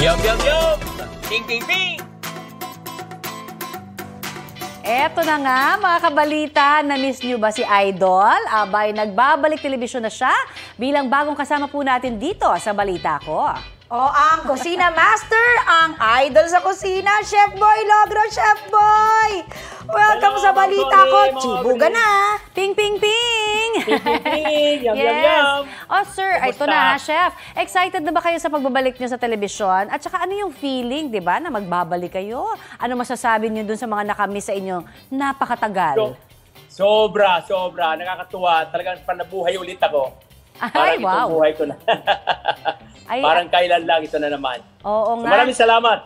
Yum, yum, yum! Ping, ping, ping! Eto na nga, mga kabalita, na-miss nyo ba si Idol? Abay, nagbabalik telebisyon na siya bilang bagong kasama po natin dito sa Balita Ko. O ang Kusina Master, ang idol sa kusina, Chef Boy Logro, Chef Boy! Welcome sa Balita Ko, Chibuga na! Ping, ping, ping! Ping, ping, ping! Yum, yum, yum! Oh, sir, ito na, Chef. Excited na ba kayo sa pagbabalik nyo sa telebisyon? At saka ano yung feeling, di ba, na magbabalik kayo? Ano masasabi nyo dun sa mga nakamiss sa inyong napakatagal? Sobra. Nakakatuwa. Talagang panabuhay ulit ako. Ay, parang wow. itong buhay ko na. Ay, parang kailan lang ito na naman. Oo nga. Maraming salamat.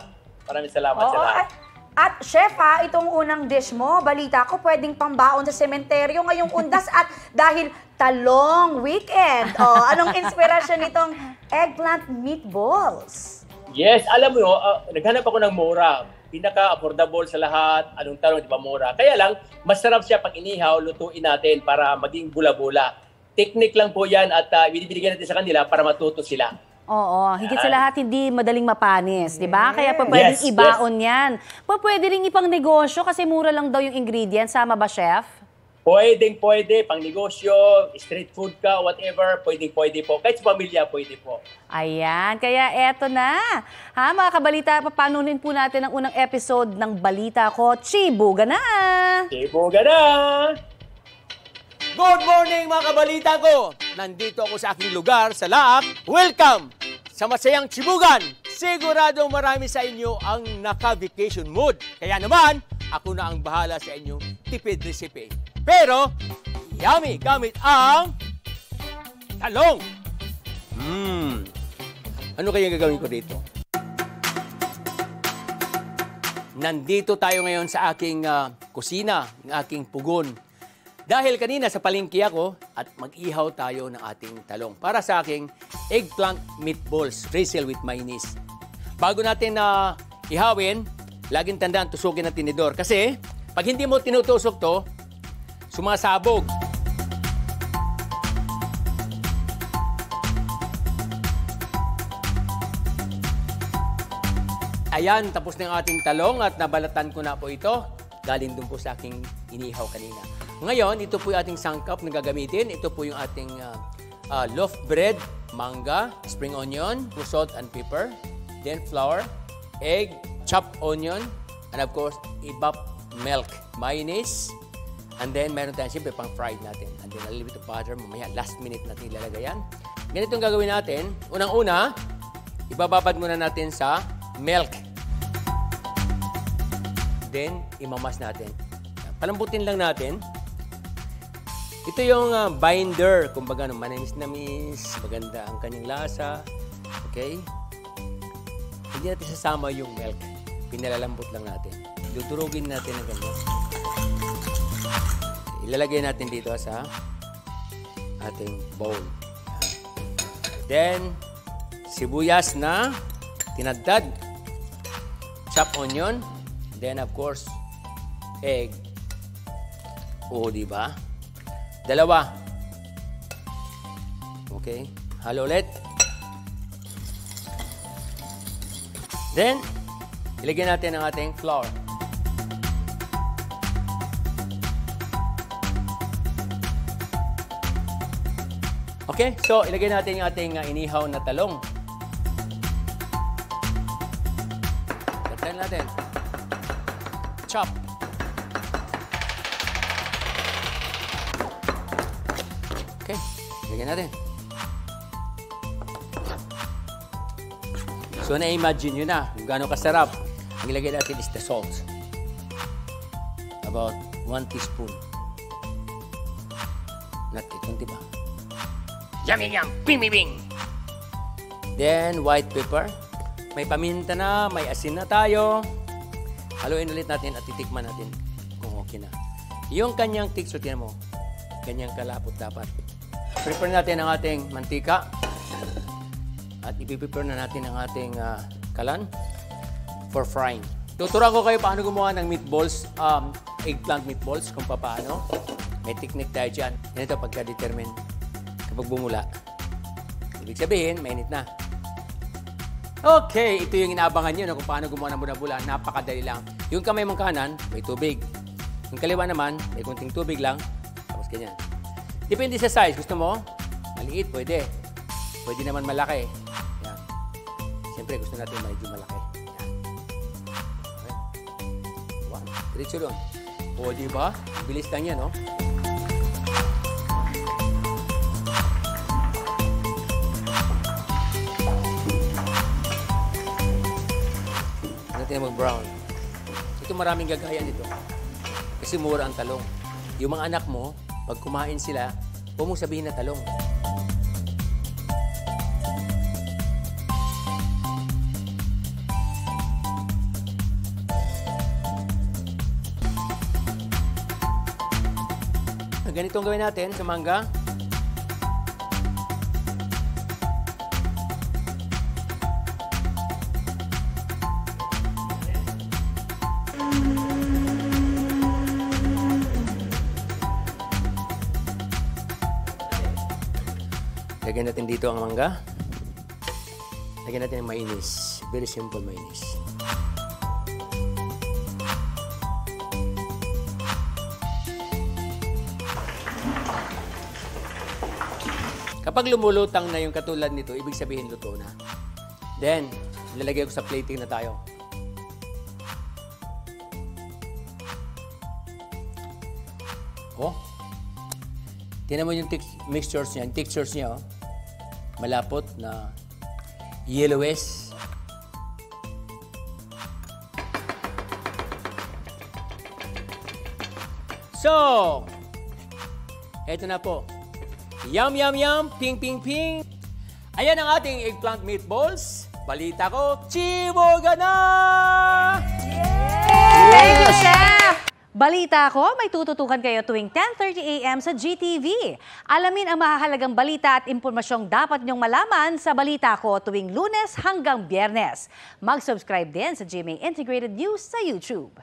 Maraming salamat sa lahat. At Chef itong unang dish mo, balita ko, pwedeng pambaon sa sementeryo ngayong undas at dahil talong weekend. Anong inspirasyon nitong eggplant meatballs? Yes, alam mo, naghanap ako ng mura. Pinaka-affordable sa lahat. Anong talong, di ba mura? Kaya lang, masarap siya pag inihaw, lutuin natin para maging bula-bula. Technique lang po yan at binibigyan natin sa kanila para matuto sila. Oo, higit sa lahat hindi madaling mapanis, di ba? Kaya pwedeng ibaon yan. Pwede rin ipang negosyo kasi mura lang daw yung ingredients. Sama ba, Chef? Pwede. Pang negosyo, street food ka, whatever, pwede po. Kahit sa pamilya, pwede po. Ayan, kaya eto na. Ha, mga kabalita, papanunin po natin ang unang episode ng Balita Ko, Chibuga na! Chibuga na! Good morning mga kabalita ko! Nandito ako sa aking lugar sa Laak. Welcome sa masayang Chibugan! Siguradong marami sa inyo ang naka-vacation mood. Kaya naman, ako na ang bahala sa inyong tipid recipe. Pero, yummy gamit ang talong! Ano kaya gagawin ko dito? Nandito tayo ngayon sa aking kusina, ng aking pugon. Dahil kanina sa palengke ako at mag-ihaw tayo ng ating talong para sa aking eggplant meatballs, drizzle with mayonnaise. Bago natin ihawin, laging tandaan tusukin ng tinidor. Kasi pag hindi mo tinutusok to, sumasabog. Ayan, tapos na yung ating talong at nabalatan ko na po ito. Galing dun po sa aking inihaw kanina. Ngayon, ito po yung ating sangkap na gagamitin. Ito po yung ating loaf bread, manga, spring onion, salt and pepper, then flour, egg, chopped onion, and of course, ibap milk, mayonnaise, and then meron tayong siyempre pang fried natin. And then a little bit of butter, mamaya last minute natin ilalagay yan. Ganito ang gagawin natin. Unang-una, ibababad muna natin sa milk. Then, imamas natin. Palambutin lang natin. Ito yung binder, kumbaga manamis-namis, maganda ang kanyang lasa. Okay? Hindi natin sasama yung milk. Pinalalambot lang natin. Dudurugin natin ng ganyan. Ilalagay natin dito sa ating bowl. Then, sibuyas na tinadtad. Chopped onion. Then, of course, egg. Oo, di ba? Dalawa. Okay. Halo ulit. Then, ilagyan natin ang ating flour. Okay. So, ilagyan natin yung ating inihaw na talong. Lagyan natin. Chop. Okay, lagyan natin. So, na-imagine nyo na kung gaano kasarap. Ang ilagay natin is the salt. About 1 teaspoon. Not it, kunti ba? Yummy, yum! Bing, bing, bing! Then, white pepper. May paminta na, may asin na tayo. Haluin ulit natin at titikman natin kung okay na. Yung kanyang texture, tiyan mo, kanyang kalapot dapat. Prepare natin ang ating mantika. At ipiprepare na natin ang ating kalan for frying. Tuturuan ko kayo paano gumawa ng meatballs, eggplant meatballs, kung paano. May technique tayo dyan. Yan ito pagka-determine kapag bumula. Ibig sabihin, mainit na. Okay, ito yung inaabangan nyo na kung paano gumawa ng bula-bula. Napakadali lang. Yung kamay mong kanan, may tubig. Yung kaliwa naman, may kunting tubig lang. Tapos ganyan. Depende sa size. Gusto mo? Maliit, pwede. Pwede naman malaki. Yan. Siyempre, gusto natin medyo malaki. Yan. Okay. Wow. Diretso doon. O, diba? Bilis lang yan, no? Natin mag-brown. Ito maraming gagaya nito. Kasi mura ang talong. Yung mga anak mo, pag kumain sila, huwag mong sabihin na talong. Ganito ang gawin natin sa mangga. Lagyan natin dito ang mangga. Lagyan natin ang mainis. Very simple mainis. Kapag lumulutang na yung katulad nito, ibig sabihin luto na. Then, lalagay ko sa plating na tayo. Oh. Tingnan mo yung mixtures niya, yung textures niya, oh. Malapot na yellowish. So, eto na po. Yum, yum, yum, ping, ping, ping. Ayan ang ating eggplant meatballs. Balita ko, chiboga na! Thank you, Chef! Balita ko, may tututukan kayo tuwing 10:30 a.m. sa GTV. Alamin ang mahahalagang balita at impormasyong dapat niyong malaman sa Balita Ko tuwing Lunes hanggang Biyernes. Mag-subscribe din sa GMA Integrated News sa YouTube.